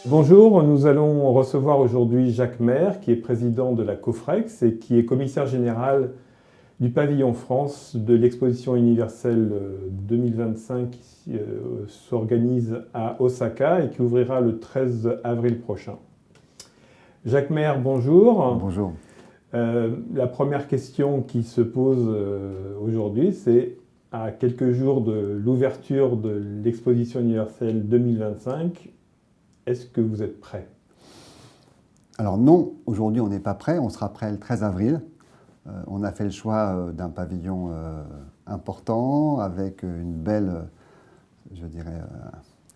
Bonjour, nous allons recevoir aujourd'hui Jacques Maire, qui est président de la COFREX et qui est commissaire général du pavillon France de l'exposition universelle 2025 qui s'organise à Osaka et qui ouvrira le 13 avril prochain. Jacques Maire, bonjour. Bonjour. La première question qui se pose aujourd'hui, c'est à quelques jours de l'ouverture de l'exposition universelle 2025, est-ce que vous êtes prêt? Alors non, aujourd'hui on n'est pas prêt, on sera prêt le 13 avril. On a fait le choix d'un pavillon important, avec une belle, je dirais,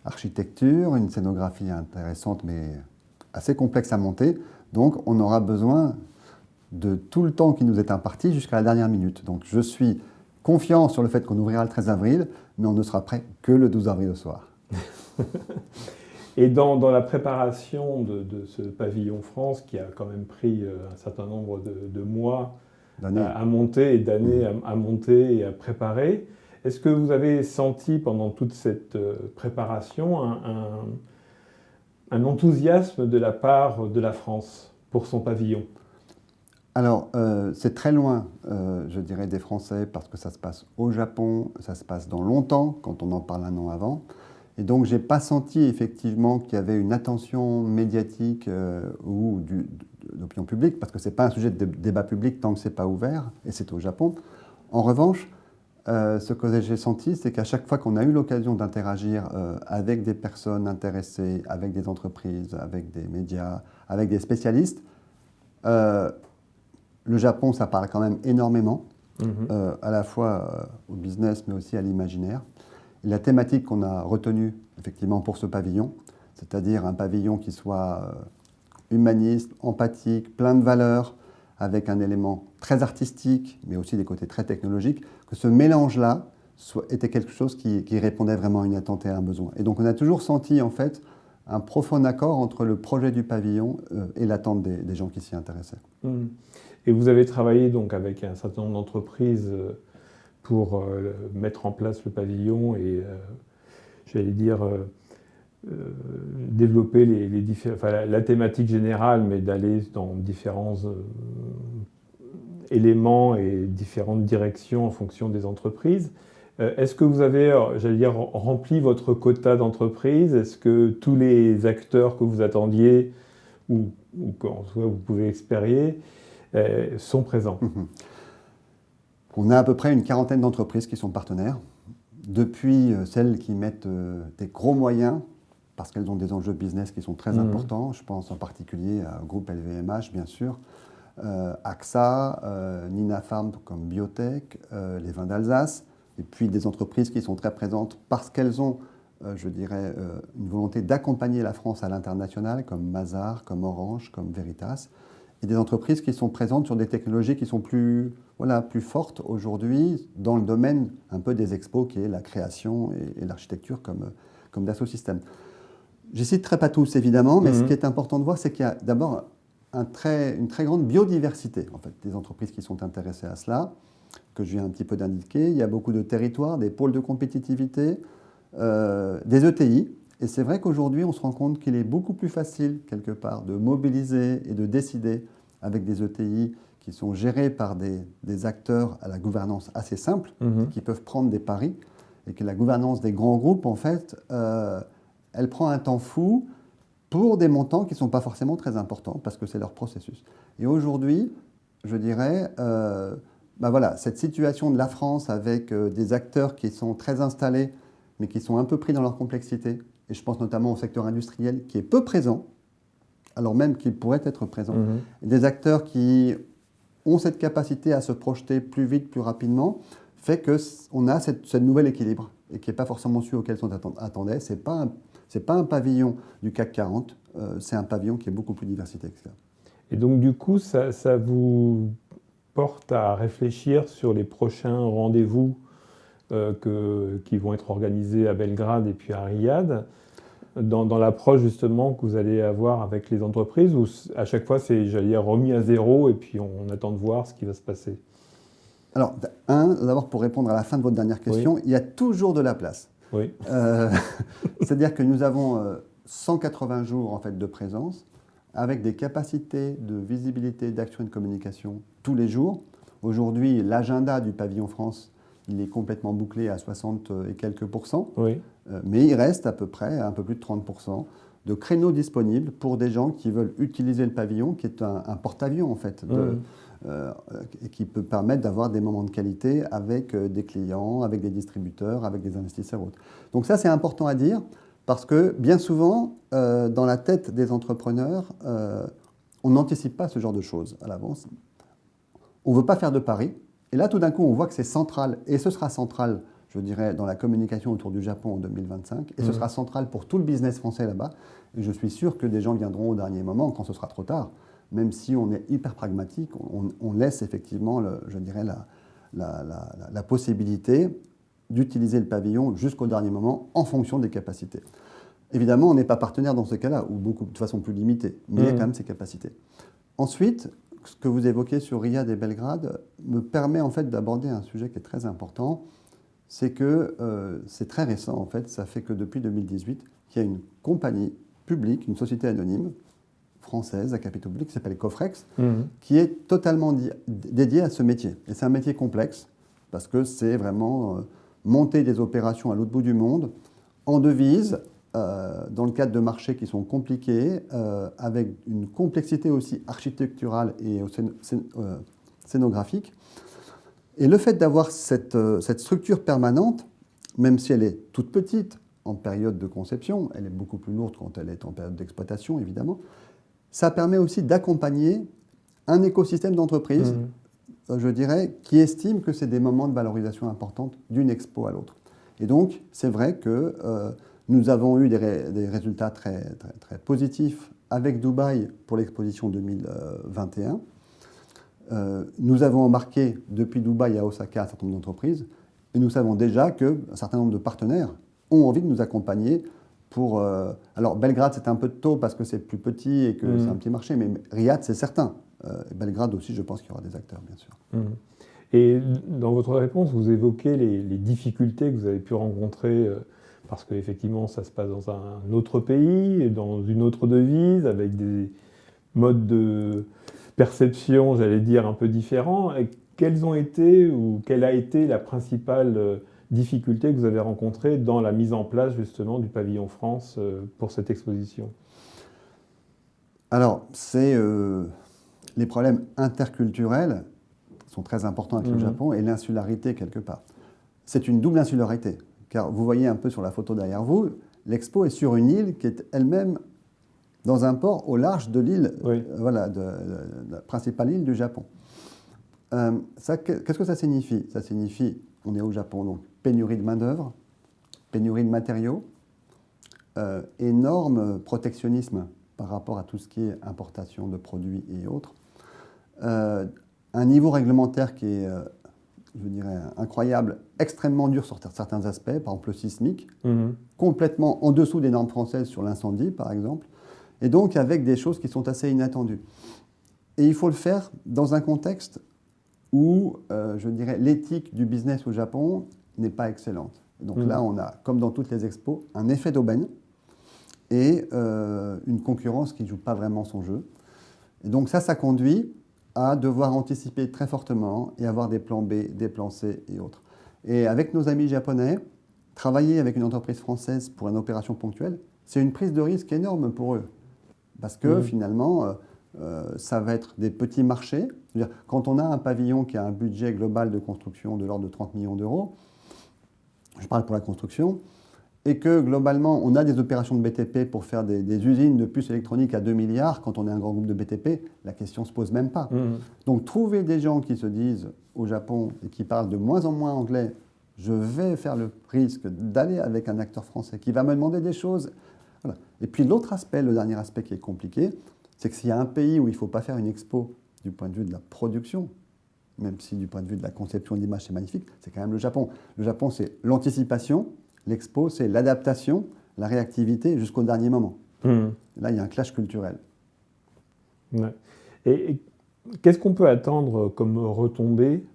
architecture, une scénographie intéressante mais assez complexe à monter. Donc on aura besoin de tout le temps qui nous est imparti jusqu'à la dernière minute. Donc je suis confiant sur le fait qu'on ouvrira le 13 avril, mais on ne sera prêt que le 12 avril au soir. Et dans la préparation de ce pavillon France, qui a quand même pris un certain nombre de mois à monter et d'années à monter et à préparer, est-ce que vous avez senti pendant toute cette préparation un enthousiasme de la part de la France pour son pavillon? Alors, c'est très loin, je dirais, des Français, parce que ça se passe au Japon, ça se passe dans longtemps, quand on en parle un an avant. Et donc, je n'ai pas senti effectivement qu'il y avait une attention médiatique ou de l'opinion publique, parce que ce n'est pas un sujet de débat public tant que ce n'est pas ouvert, et c'est au Japon. En revanche, ce que j'ai senti, c'est qu'à chaque fois qu'on a eu l'occasion d'interagir avec des personnes intéressées, avec des entreprises, avec des médias, avec des spécialistes, le Japon, ça parle quand même énormément, à la fois au business, mais aussi à l'imaginaire. La thématique qu'on a retenue, effectivement, pour ce pavillon, c'est-à-dire un pavillon qui soit humaniste, empathique, plein de valeurs, avec un élément très artistique, mais aussi des côtés très technologiques, que ce mélange-là était quelque chose qui répondait vraiment à une attente et à un besoin. Et donc on a toujours senti, en fait, un profond accord entre le projet du pavillon et l'attente des gens qui s'y intéressaient. Et vous avez travaillé donc avec un certain nombre d'entreprises pour mettre en place le pavillon et, j'allais dire, développer la thématique générale, mais d'aller dans différents éléments et différentes directions en fonction des entreprises. Est-ce que vous avez, j'allais dire, rempli votre quota d'entreprises? Est-ce que tous les acteurs que vous attendiez ou qu'en soit vous pouvez espérer sont présents? On a à peu près une quarantaine d'entreprises qui sont partenaires, depuis celles qui mettent des gros moyens, parce qu'elles ont des enjeux business qui sont très importants. Je pense en particulier au groupe LVMH, bien sûr, AXA, Nina Farm comme biotech, les vins d'Alsace, et puis des entreprises qui sont très présentes parce qu'elles ont, je dirais, une volonté d'accompagner la France à l'international, comme Mazars, comme Orange, comme Veritas, et des entreprises qui sont présentes sur des technologies qui sont plus fortes aujourd'hui dans le domaine un peu des expos, qui est la création et l'architecture comme Dassault Systèmes. Je ne citerai pas tous, évidemment, mais ce qui est important de voir, c'est qu'il y a d'abord une très grande biodiversité, en fait, des entreprises qui sont intéressées à cela, que je viens un petit peu d'indiquer. Il y a beaucoup de territoires, des pôles de compétitivité, des ETI. Et c'est vrai qu'aujourd'hui, on se rend compte qu'il est beaucoup plus facile, quelque part, de mobiliser et de décider avec des ETI qui sont gérés par des acteurs à la gouvernance assez simple, qui peuvent prendre des paris, et que la gouvernance des grands groupes, en fait, elle prend un temps fou pour des montants qui ne sont pas forcément très importants, parce que c'est leur processus. Et aujourd'hui, je dirais, cette situation de la France avec des acteurs qui sont très installés, mais qui sont un peu pris dans leur complexité, et je pense notamment au secteur industriel qui est peu présent, alors même qu'il pourrait être présent, et des acteurs qui ont cette capacité à se projeter plus vite, plus rapidement, fait qu'on a ce nouvel équilibre, et qui n'est pas forcément celui auquel on attendait. Ce n'est pas un pavillon du CAC 40, c'est un pavillon qui est beaucoup plus diversifié que ça. Et donc du coup, ça vous porte à réfléchir sur les prochains rendez-vous qui vont être organisés à Belgrade et puis à Riyad, dans l'approche justement que vous allez avoir avec les entreprises, où à chaque fois c'est, j'allais dire, remis à zéro et puis on attend de voir ce qui va se passer? Alors, d'abord pour répondre à la fin de votre dernière question, il y a toujours de la place. Oui. C'est-à-dire que nous avons 180 jours en fait, de présence, avec des capacités de visibilité, d'action et de communication tous les jours. Aujourd'hui, l'agenda du pavillon France, il est complètement bouclé à 60 et quelques %, oui. Mais il reste à peu près un peu plus de 30% de créneaux disponibles pour des gens qui veulent utiliser le pavillon, qui est un porte-avions en fait, et qui peut permettre d'avoir des moments de qualité avec des clients, avec des distributeurs, avec des investisseurs autres. Donc ça, c'est important à dire, parce que bien souvent, dans la tête des entrepreneurs, on n'anticipe pas ce genre de choses à l'avance. On ne veut pas faire de paris. Et là, tout d'un coup, on voit que c'est central, et ce sera central, je dirais, dans la communication autour du Japon en 2025, et ce sera central pour tout le business français là-bas. Et je suis sûr que des gens viendront au dernier moment, quand ce sera trop tard, même si on est hyper pragmatique, on laisse effectivement, je dirais, la possibilité d'utiliser le pavillon jusqu'au dernier moment en fonction des capacités. Évidemment, on n'est pas partenaire dans ce cas-là, ou de façon plus limitée, mais il y a quand même ces capacités. Ensuite, ce que vous évoquez sur Riyad et Belgrade me permet en fait d'aborder un sujet qui est très important, c'est que c'est très récent en fait, ça fait que depuis 2018, qu'il y a une compagnie publique, une société anonyme française à capitaux publics qui s'appelle Cofrex, qui est totalement dédiée à ce métier. Et c'est un métier complexe, parce que c'est vraiment monter des opérations à l'autre bout du monde, en devise, dans le cadre de marchés qui sont compliqués, avec une complexité aussi architecturale et scénographique. Et le fait d'avoir cette structure permanente, même si elle est toute petite en période de conception, elle est beaucoup plus lourde quand elle est en période d'exploitation, évidemment, ça permet aussi d'accompagner un écosystème d'entreprises, je dirais, qui estime que c'est des moments de valorisation importante d'une expo à l'autre. Et donc, c'est vrai que nous avons eu des résultats très, très, très positifs avec Dubaï pour l'exposition 2021. Nous avons embarqué depuis Dubaï à Osaka un certain nombre d'entreprises et nous savons déjà qu'un certain nombre de partenaires ont envie de nous accompagner pour... alors Belgrade, c'est un peu tôt parce que c'est plus petit et que c'est un petit marché, mais Riyad, c'est certain. Belgrade aussi, je pense qu'il y aura des acteurs, bien sûr. Et dans votre réponse, vous évoquez les difficultés que vous avez pu rencontrer parce qu'effectivement, ça se passe dans un autre pays, dans une autre devise, avec des modes de perception, j'allais dire, un peu différents. Et quelles ont été ou quelle a été la principale difficulté que vous avez rencontrée dans la mise en place justement du pavillon France pour cette exposition? Alors, c'est les problèmes interculturels sont très importants avec le Japon et l'insularité quelque part. C'est une double insularité, car vous voyez un peu sur la photo derrière vous, l'expo est sur une île qui est elle-même dans un port au large de l'île, voilà, de la principale île du Japon. Qu'est-ce que ça signifie? Ça signifie, on est au Japon, donc pénurie de main-d'œuvre, pénurie de matériaux, énorme protectionnisme par rapport à tout ce qui est importation de produits et autres. Un niveau réglementaire qui est, je dirais, incroyable, extrêmement dur sur certains aspects, par exemple le sismique, complètement en dessous des normes françaises sur l'incendie, par exemple, et donc avec des choses qui sont assez inattendues. Et il faut le faire dans un contexte où, je dirais, l'éthique du business au Japon n'est pas excellente. Donc là, on a, comme dans toutes les expos, un effet d'aubaine et une concurrence qui ne joue pas vraiment son jeu. Et donc ça conduit à devoir anticiper très fortement et avoir des plans B, des plans C et autres. Et avec nos amis japonais, travailler avec une entreprise française pour une opération ponctuelle, c'est une prise de risque énorme pour eux. Parce que finalement, ça va être des petits marchés. C'est-à-dire, quand on a un pavillon qui a un budget global de construction de l'ordre de 30 millions d'euros, je parle pour la construction, et que globalement, on a des opérations de BTP pour faire des usines de puces électroniques à 2 milliards, quand on est un grand groupe de BTP, la question ne se pose même pas. Donc trouver des gens qui se disent au Japon et qui parlent de moins en moins anglais, je vais faire le risque d'aller avec un acteur français qui va me demander des choses. Voilà. Et puis l'autre aspect, le dernier aspect qui est compliqué, c'est que s'il y a un pays où il ne faut pas faire une expo du point de vue de la production, même si du point de vue de la conception d'image c'est magnifique, c'est quand même le Japon. Le Japon, c'est l'anticipation. L'expo, c'est l'adaptation, la réactivité jusqu'au dernier moment. Là, il y a un clash culturel. Ouais. Et qu'est-ce qu'on peut attendre comme retombée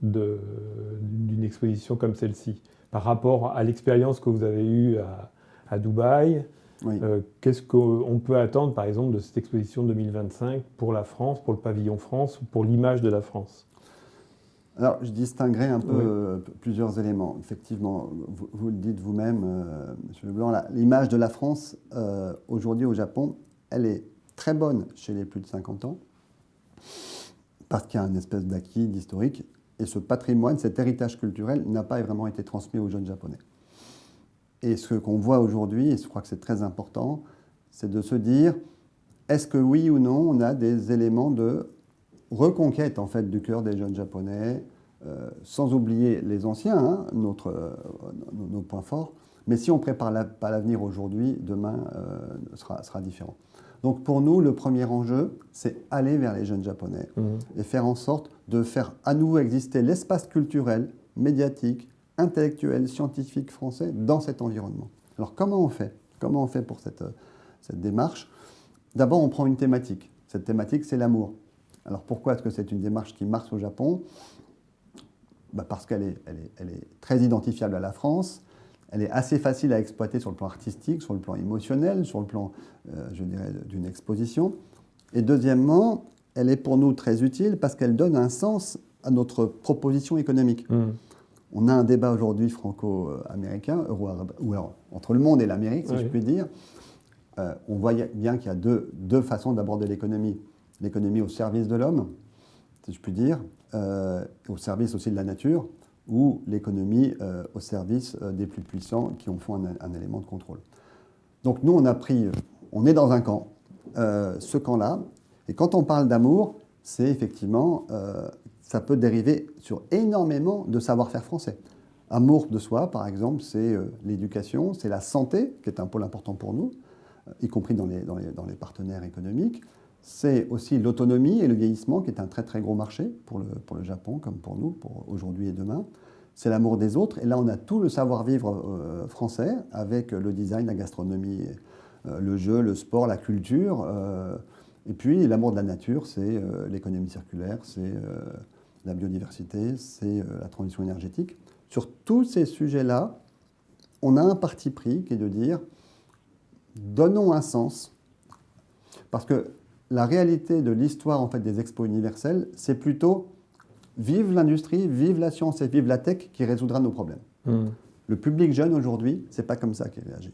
d'une exposition comme celle-ci par rapport à l'expérience que vous avez eue à Dubaï Oui. Qu'est-ce qu'on peut attendre, par exemple, de cette exposition 2025 pour la France, pour le pavillon France, ou pour l'image de la France? Alors, je distinguerai un peu plusieurs éléments. Effectivement, vous le dites vous-même, M. Leblanc, l'image de la France, aujourd'hui au Japon, elle est très bonne chez les plus de 50 ans, parce qu'il y a une espèce d'acquis, d'historique, et ce patrimoine, cet héritage culturel n'a pas vraiment été transmis aux jeunes Japonais. Et ce qu'on voit aujourd'hui, et je crois que c'est très important, c'est de se dire, est-ce que oui ou non, on a des éléments de reconquête en fait, du cœur des jeunes Japonais, sans oublier les anciens, hein, nos points forts, mais si on ne prépare pas l'avenir aujourd'hui, demain sera différent. Donc pour nous, le premier enjeu, c'est aller vers les jeunes Japonais et faire en sorte de faire à nouveau exister l'espace culturel, médiatique, intellectuel, scientifique français dans cet environnement. Alors comment on fait? Comment on fait pour cette démarche? D'abord, on prend une thématique. Cette thématique, c'est l'amour. Alors pourquoi est-ce que c'est une démarche qui marche au Japon? Parce qu'elle est très identifiable à la France. Elle est assez facile à exploiter sur le plan artistique, sur le plan émotionnel, sur le plan, je dirais, d'une exposition. Et deuxièmement, elle est pour nous très utile parce qu'elle donne un sens à notre proposition économique. On a un débat aujourd'hui franco-américain, ou alors entre le monde et l'Amérique, si je puis dire. On voit bien qu'il y a deux façons d'aborder l'économie. L'économie au service de l'homme, si je puis dire, au service aussi de la nature, ou l'économie au service des plus puissants qui en font un élément de contrôle. Donc nous, on est dans un camp, ce camp-là, et quand on parle d'amour, c'est effectivement, ça peut dériver sur énormément de savoir-faire français. Amour de soi, par exemple, c'est l'éducation, c'est la santé, qui est un pôle important pour nous, y compris dans les partenaires économiques. C'est aussi l'autonomie et le vieillissement, qui est un très très gros marché pour le Japon, comme pour nous, pour aujourd'hui et demain. C'est l'amour des autres. Et là, on a tout le savoir-vivre français, avec le design, la gastronomie, le jeu, le sport, la culture. Et puis, l'amour de la nature, c'est l'économie circulaire, c'est la biodiversité, c'est la transition énergétique. Sur tous ces sujets-là, on a un parti pris qui est de dire, donnons un sens, parce que la réalité de l'histoire en fait, des expos universelles, c'est plutôt vive l'industrie, vive la science et vive la tech qui résoudra nos problèmes. Le public jeune aujourd'hui, c'est pas comme ça qu'il réagit.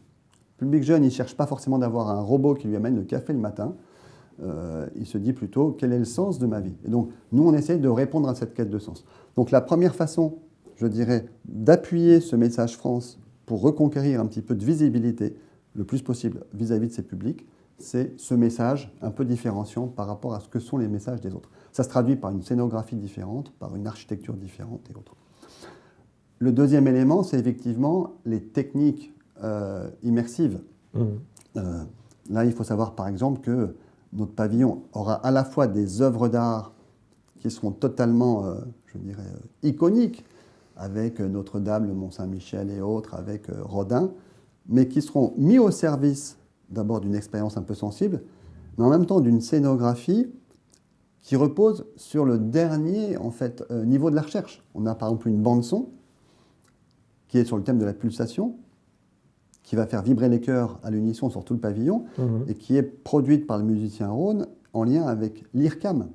Le public jeune, il ne cherche pas forcément d'avoir un robot qui lui amène le café le matin. Il se dit plutôt quel est le sens de ma vie. Et donc nous, on essaie de répondre à cette quête de sens. Donc la première façon, je dirais, d'appuyer ce message France pour reconquérir un petit peu de visibilité le plus possible vis-à-vis de ces publics, c'est ce message un peu différenciant par rapport à ce que sont les messages des autres. Ça se traduit par une scénographie différente, par une architecture différente et autres. Le deuxième élément, c'est effectivement les techniques immersives. Là, il faut savoir par exemple que notre pavillon aura à la fois des œuvres d'art qui seront totalement, je dirais, iconiques, avec Notre-Dame, le Mont-Saint-Michel et autres, avec Rodin, mais qui seront mis au service d'abord d'une expérience un peu sensible, mais en même temps d'une scénographie qui repose sur le dernier en fait, niveau de la recherche. On a par exemple une bande-son qui est sur le thème de la pulsation, qui va faire vibrer les cœurs à l'unisson sur tout le pavillon, et qui est produite par le musicien Rhône en lien avec l'IRCAM.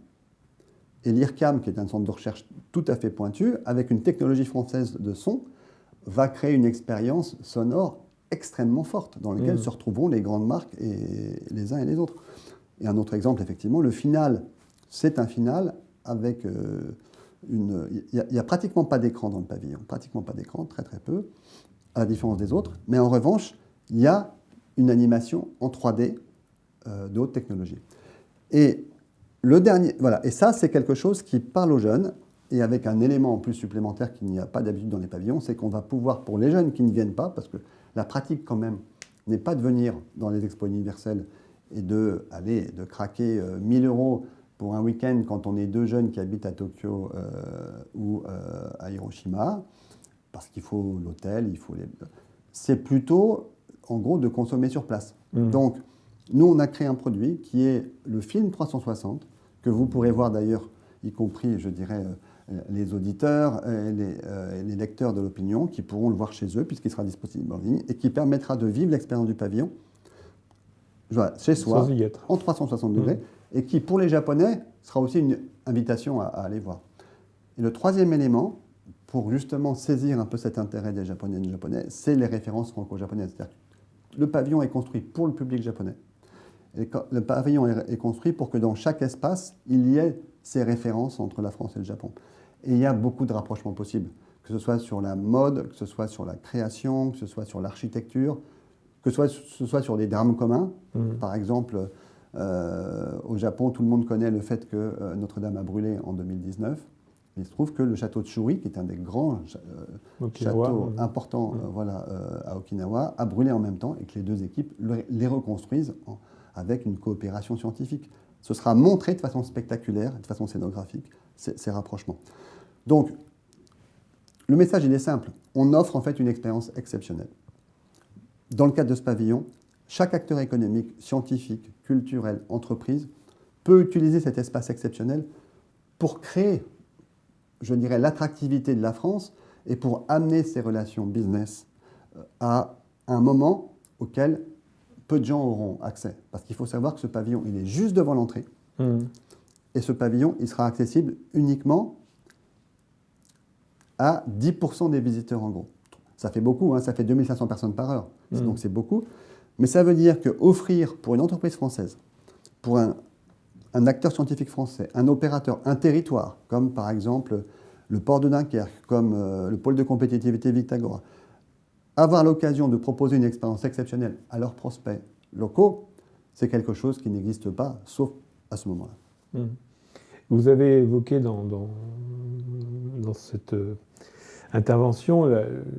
Et l'IRCAM, qui est un centre de recherche tout à fait pointu, avec une technologie française de son, va créer une expérience sonore extrêmement forte, dans laquelle se retrouveront les grandes marques et les uns et les autres. Et un autre exemple, effectivement, le final, c'est un final avec il n'y a pratiquement pas d'écran dans le pavillon, pratiquement pas d'écran, très très peu, à la différence des autres, mais en revanche, il y a une animation en 3D de haute technologie. Et le dernier, voilà, et ça, c'est quelque chose qui parle aux jeunes, et avec un élément en plus supplémentaire qu'il n'y a pas d'habitude dans les pavillons, c'est qu'on va pouvoir, pour les jeunes qui ne viennent pas, parce que la pratique, quand même, n'est pas de venir dans les expos universelles et de craquer 1 000 € pour un week-end quand on est deux jeunes qui habitent à Tokyo ou à Hiroshima, parce qu'il faut l'hôtel, c'est plutôt, en gros, de consommer sur place. Donc, nous, on a créé un produit qui est le film 360, que vous pourrez voir d'ailleurs, y compris, je dirais, les auditeurs et les lecteurs de l'opinion qui pourront le voir chez eux puisqu'il sera disponible en ligne et qui permettra de vivre l'expérience du pavillon chez soi, sans y être. en 360 degrés, et qui, pour les Japonais, sera aussi une invitation à aller voir. Et le troisième élément, pour justement saisir un peu cet intérêt des Japonais et des Japonais, c'est les références franco-japonaises. C'est-à-dire que le pavillon est construit pour le public japonais. Et le pavillon est construit pour que dans chaque espace, il y ait ces références entre la France et le Japon. Et il y a beaucoup de rapprochements possibles, que ce soit sur la mode, que ce soit sur la création, que ce soit sur l'architecture, que ce soit sur des drames communs. Par exemple, au Japon, tout le monde connaît le fait que Notre-Dame a brûlé en 2019. Il se trouve que le château de Shuri, qui est un des grands châteaux importants à Okinawa, a brûlé en même temps et que les deux équipes les reconstruisent avec une coopération scientifique. Ce sera montré de façon spectaculaire, de façon scénographique, ces rapprochements. Donc, le message, il est simple. On offre en fait une expérience exceptionnelle. Dans le cadre de ce pavillon, chaque acteur économique, scientifique, culturel, entreprise peut utiliser cet espace exceptionnel pour créer, je dirais, l'attractivité de la France et pour amener ces relations business à un moment auquel peu de gens auront accès. Parce qu'il faut savoir que ce pavillon, il est juste devant l'entrée. Et ce pavillon, il sera accessible uniquement à 10% des visiteurs en gros. Ça fait beaucoup, hein, ça fait 2500 personnes par heure. Donc c'est beaucoup. Mais ça veut dire qu'offrir pour une entreprise française, pour un acteur scientifique français, un opérateur, un territoire, comme par exemple le port de Dunkerque, comme le pôle de compétitivité Victagora, avoir l'occasion de proposer une expérience exceptionnelle à leurs prospects locaux, c'est quelque chose qui n'existe pas, sauf à ce moment-là. Vous avez évoqué dans cette intervention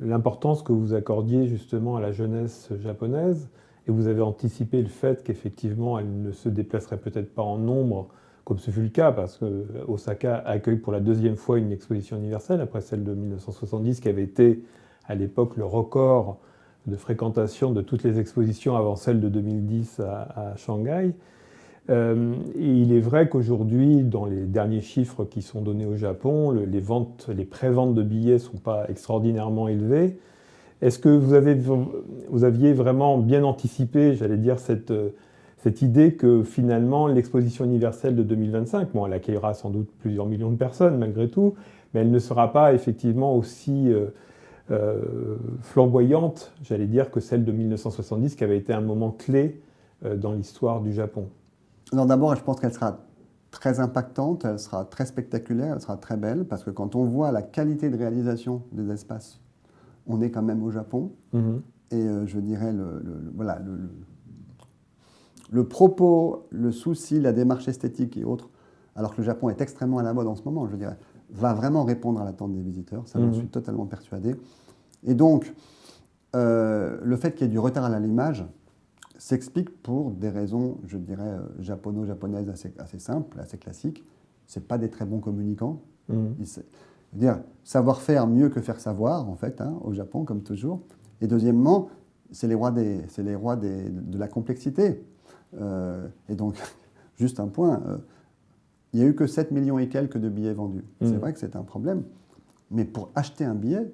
l'importance que vous accordiez justement à la jeunesse japonaise, et vous avez anticipé le fait qu'effectivement elle ne se déplacerait peut-être pas en nombre, comme ce fut le cas, parce que Osaka accueille pour la deuxième fois une exposition universelle, après celle de 1970, qui avait été à l'époque le record de fréquentation de toutes les expositions avant celle de 2010 à Shanghai. Et il est vrai qu'aujourd'hui, dans les derniers chiffres qui sont donnés au Japon, les préventes de billets ne sont pas extraordinairement élevées. Est-ce que vous aviez vraiment bien anticipé, j'allais dire, cette idée que finalement l'exposition universelle de 2025, bon, elle accueillera sans doute plusieurs millions de personnes malgré tout, mais elle ne sera pas effectivement aussi flamboyante, j'allais dire, que celle de 1970, qui avait été un moment clé dans l'histoire du Japon? Alors d'abord, je pense qu'elle sera très impactante, elle sera très spectaculaire, elle sera très belle, parce que quand on voit la qualité de réalisation des espaces, on est quand même au Japon. Et je dirais le propos, le souci, la démarche esthétique et autres, alors que le Japon est extrêmement à la mode en ce moment, je dirais, va vraiment répondre à l'attente des visiteurs. Ça, j'en suis totalement persuadé. Et donc, le fait qu'il y ait du retard à l'allumage s'explique pour des raisons, je dirais, japono-japonaises assez simples, assez classiques. Ce n'est pas des très bons communicants. Dire savoir-faire mieux que faire savoir, en fait, hein, au Japon, comme toujours. Et deuxièmement, c'est les rois de la complexité. Et donc, juste un point, il n'y a eu que 7 millions et quelques de billets vendus. C'est vrai que c'est un problème, mais pour acheter un billet,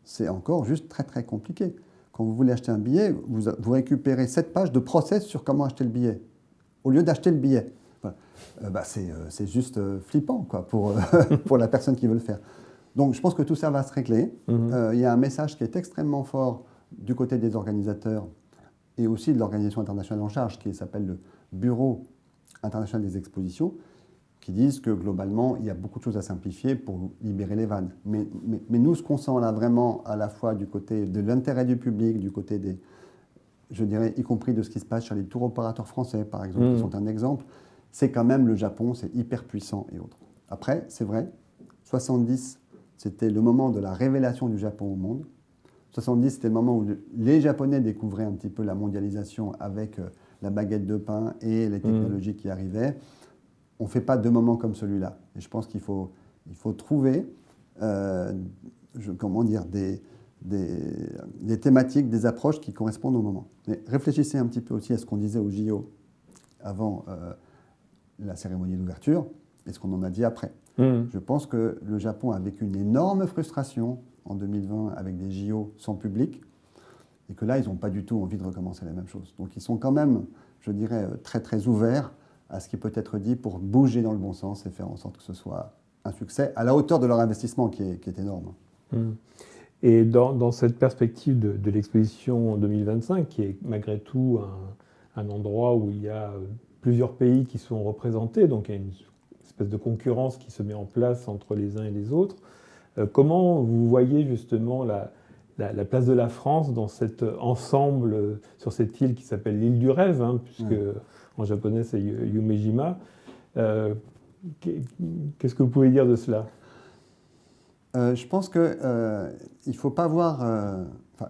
c'est encore juste très très compliqué. Quand vous voulez acheter un billet, vous récupérez 7 pages de process sur comment acheter le billet, au lieu d'acheter le billet. C'est juste flippant quoi, pour la personne qui veut le faire. Donc je pense que tout ça va se régler. Il y a un message qui est extrêmement fort du côté des organisateurs et aussi de l'organisation internationale en charge, qui s'appelle le Bureau international des expositions, qui disent que globalement, il y a beaucoup de choses à simplifier pour libérer les vannes. Mais nous, ce qu'on sent là vraiment, à la fois du côté de l'intérêt du public, du côté des, je dirais, y compris de ce qui se passe sur les tours opérateurs français, par exemple, qui sont un exemple, c'est quand même le Japon, c'est hyper puissant et autres. Après, c'est vrai, 70, c'était le moment de la révélation du Japon au monde. 70, c'était le moment où les Japonais découvraient un petit peu la mondialisation avec la baguette de pain et les technologies qui arrivaient. On ne fait pas deux moments comme celui-là. Et je pense qu'il faut trouver des thématiques, des approches qui correspondent au moment. Mais réfléchissez un petit peu aussi à ce qu'on disait au JO avant la cérémonie d'ouverture et ce qu'on en a dit après. Je pense que le Japon a vécu une énorme frustration en 2020 avec des JO sans public. et que là, ils n'ont pas du tout envie de recommencer la même chose. Donc ils sont quand même, je dirais, très très ouverts à ce qui peut être dit pour bouger dans le bon sens et faire en sorte que ce soit un succès à la hauteur de leur investissement qui est énorme. Et dans cette perspective de l'exposition 2025, qui est malgré tout un endroit où il y a plusieurs pays qui sont représentés, donc il y a une espèce de concurrence qui se met en place entre les uns et les autres, comment vous voyez justement la place de la France dans cet ensemble, sur cette île qui s'appelle l'île du rêve, puisque en japonais c'est Yumejima. Qu'est-ce que vous pouvez dire de cela ? Je pense qu'il ne faut pas voir...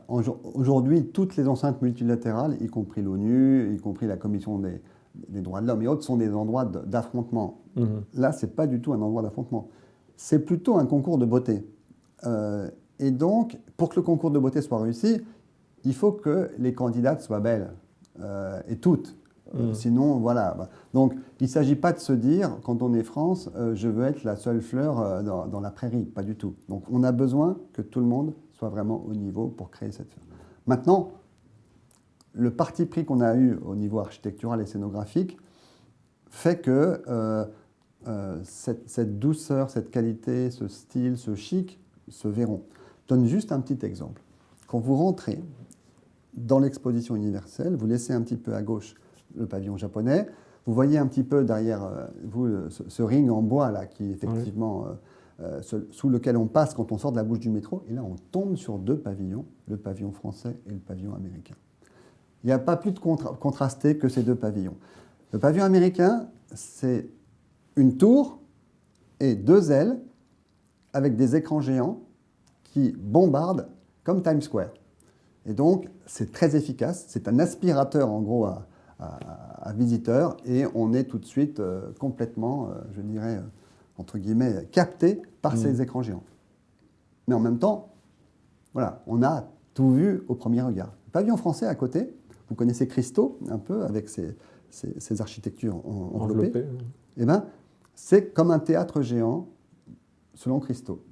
aujourd'hui, toutes les enceintes multilatérales, y compris l'ONU, y compris la Commission des droits de l'homme et autres, sont des endroits d'affrontement. Là, ce n'est pas du tout un endroit d'affrontement. C'est plutôt un concours de beauté. Et donc, pour que le concours de beauté soit réussi, il faut que les candidates soient belles, et toutes. Sinon, voilà. Donc, il ne s'agit pas de se dire, quand on est France, je veux être la seule fleur dans la prairie. Pas du tout. Donc, on a besoin que tout le monde soit vraiment au niveau pour créer cette fleur. Maintenant, le parti pris qu'on a eu au niveau architectural et scénographique fait que cette douceur, cette qualité, ce style, ce chic se verront. Je donne juste un petit exemple. Quand vous rentrez dans l'exposition universelle, vous laissez un petit peu à gauche le pavillon japonais, vous voyez un petit peu derrière vous ce ring en bois là, qui effectivement sous lequel on passe quand on sort de la bouche du métro, et là on tombe sur deux pavillons, le pavillon français et le pavillon américain. Il n'y a pas plus de contrasté que ces deux pavillons. Le pavillon américain, c'est une tour et deux ailes avec des écrans géants qui bombardent comme Times Square. Et donc, c'est très efficace. C'est un aspirateur, en gros, à visiteurs. Et on est tout de suite complètement, je dirais, entre guillemets, capté par ces écrans géants. Mais en même temps, voilà, on a tout vu au premier regard. Le pavillon français, à côté, vous connaissez Christo, un peu, avec ses architectures enveloppées. Eh bien, c'est comme un théâtre géant, selon Christo.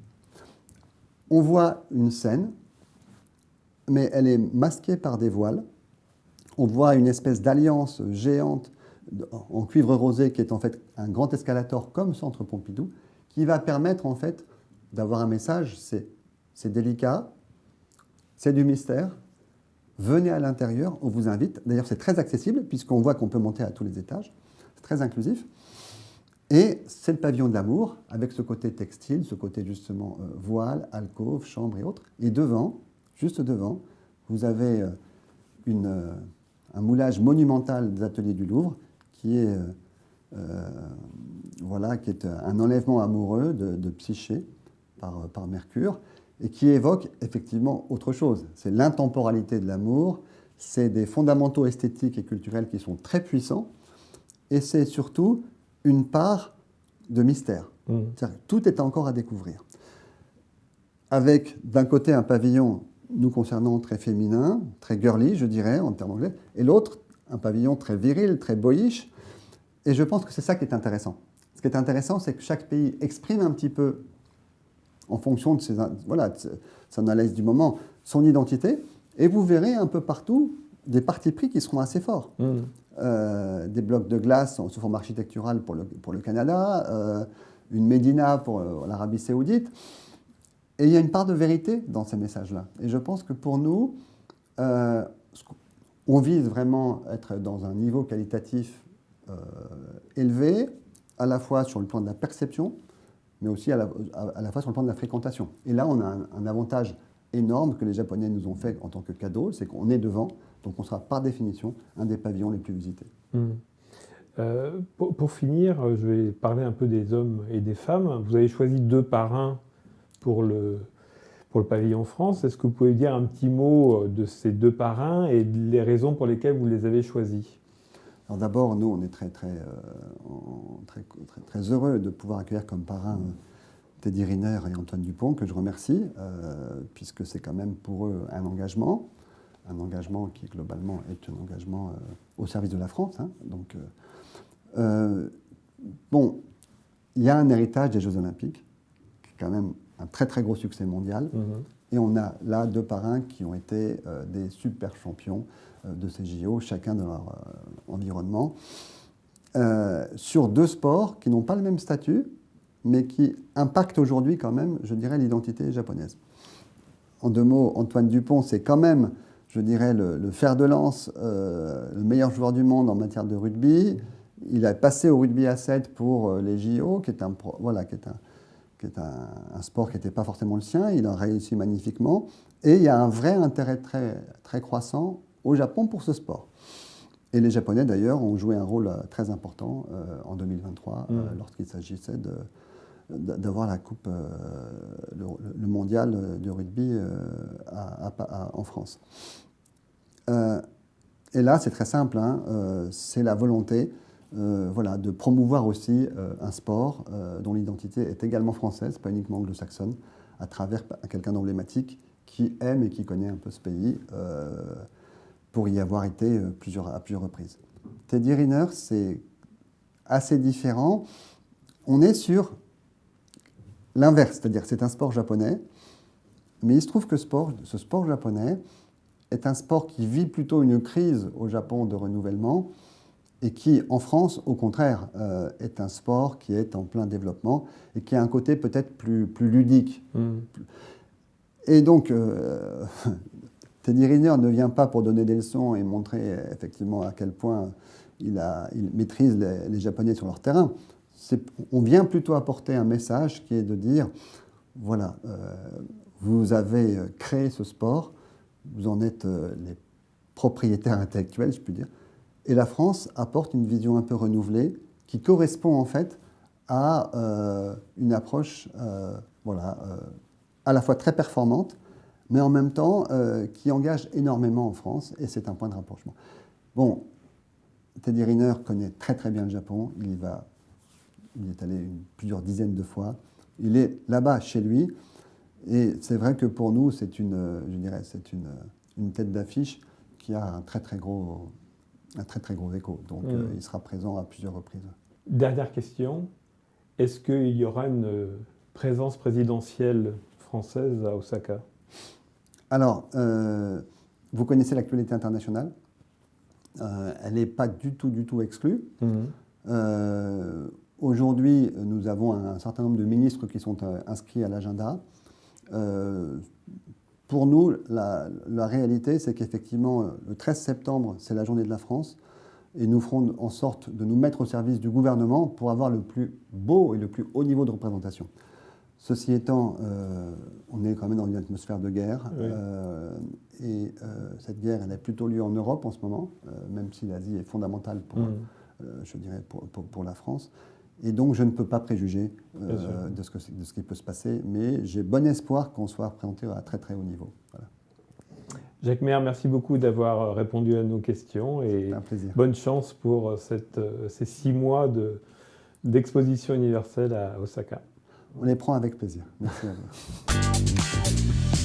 On voit une scène, mais elle est masquée par des voiles. On voit une espèce d'alliance géante en cuivre rosé qui est en fait un grand escalator comme Centre Pompidou, qui va permettre en fait d'avoir un message, c'est délicat, c'est du mystère, venez à l'intérieur, on vous invite. D'ailleurs, c'est très accessible puisqu'on voit qu'on peut monter à tous les étages, c'est très inclusif. Et c'est le pavillon de l'amour, avec ce côté textile, ce côté justement voile, alcôve, chambre et autres. Et devant, juste devant, vous avez un moulage monumental des ateliers du Louvre, qui est un enlèvement amoureux de Psyché par Mercure, et qui évoque effectivement autre chose. C'est l'intemporalité de l'amour, c'est des fondamentaux esthétiques et culturels qui sont très puissants, et c'est surtout une part de mystère. C'est-à-dire que tout est encore à découvrir. Avec, d'un côté, un pavillon, nous concernant, très féminin, très girly, je dirais, en termes anglais, et l'autre, un pavillon très viril, très boyish. Et je pense que c'est ça qui est intéressant. Ce qui est intéressant, c'est que chaque pays exprime un petit peu, en fonction de son analyse du moment, son identité, et vous verrez un peu partout des partis pris qui seront assez forts. Des blocs de glace sous forme architecturale pour le Canada, une médina pour l'Arabie saoudite. Et il y a une part de vérité dans ces messages-là. Et je pense que pour nous, on vise vraiment à être dans un niveau qualitatif élevé, à la fois sur le plan de la perception, mais aussi à la fois sur le plan de la fréquentation. Et là, on a un avantage énorme que les Japonais nous ont fait en tant que cadeau, c'est qu'on est devant, donc on sera par définition un des pavillons les plus visités. Pour finir, je vais parler un peu des hommes et des femmes. Vous avez choisi 2 parrains pour le pavillon France. Est-ce que vous pouvez dire un petit mot de ces 2 parrains et les raisons pour lesquelles vous les avez choisis ? Alors d'abord, nous, on est très heureux de pouvoir accueillir comme parrain Teddy Riner et Antoine Dupont, que je remercie, puisque c'est quand même pour eux un engagement qui globalement est un engagement au service de la France. Donc, il y a un héritage des Jeux Olympiques, qui est quand même un très très gros succès mondial, Et on a là 2 parrains qui ont été des super champions de ces JO, chacun dans leur environnement, sur 2 sports qui n'ont pas le même statut, mais qui impactent aujourd'hui quand même, je dirais, l'identité japonaise. En 2 mots, Antoine Dupont, c'est quand même, je dirais, le fer de lance, le meilleur joueur du monde en matière de rugby. Il a passé au rugby à 7 pour les JO, qui est un sport qui n'était pas forcément le sien. Il a réussi magnifiquement. Et il y a un vrai intérêt très, très croissant au Japon pour ce sport. Et les Japonais, d'ailleurs, ont joué un rôle très important en 2023 lorsqu'il s'agissait d'avoir la coupe, le mondial du rugby en France. Et là, c'est très simple, hein, c'est la volonté de promouvoir aussi un sport dont l'identité est également française, pas uniquement anglo-saxonne, à travers quelqu'un d'emblématique qui aime et qui connaît un peu ce pays, pour y avoir été à plusieurs reprises. Teddy Riner, c'est assez différent. On est sur l'inverse, c'est-à-dire c'est un sport japonais, mais il se trouve que ce sport japonais est un sport qui vit plutôt une crise au Japon de renouvellement et qui, en France, au contraire, est un sport qui est en plein développement et qui a un côté peut-être plus ludique. Et donc, Teddy Riner ne vient pas pour donner des leçons et montrer effectivement à quel point il maîtrise les Japonais sur leur terrain. On vient plutôt apporter un message qui est de dire, voilà, vous avez créé ce sport, vous en êtes les propriétaires intellectuels, je puis dire, et la France apporte une vision un peu renouvelée qui correspond en fait à une approche à la fois très performante, mais en même temps qui engage énormément en France, et c'est un point de rapprochement. Bon, Teddy Riner connaît très très bien le Japon, il est allé plusieurs dizaines de fois, il est là-bas chez lui, et c'est vrai que pour nous, c'est une tête d'affiche qui a un très très gros écho, donc il sera présent à plusieurs reprises. Dernière question, est-ce qu'il y aura une présence présidentielle française à Osaka ? Alors, vous connaissez l'actualité internationale. Elle n'est pas du tout exclue. Aujourd'hui, nous avons un certain nombre de ministres qui sont inscrits à l'agenda. Pour nous, la réalité, c'est qu'effectivement, le 13 septembre, c'est la journée de la France, et nous ferons en sorte de nous mettre au service du gouvernement pour avoir le plus beau et le plus haut niveau de représentation. Ceci étant, on est quand même dans une atmosphère de guerre, et cette guerre, elle a plutôt lieu en Europe en ce moment, même si l'Asie est fondamentale pour la France. Et donc, je ne peux pas préjuger de ce qui peut se passer, mais j'ai bon espoir qu'on soit représenté à très très haut niveau. Voilà. Jacques Maire, merci beaucoup d'avoir répondu à nos questions, et bonne chance pour ces 6 mois d'exposition universelle à Osaka. On les prend avec plaisir. Merci à vous.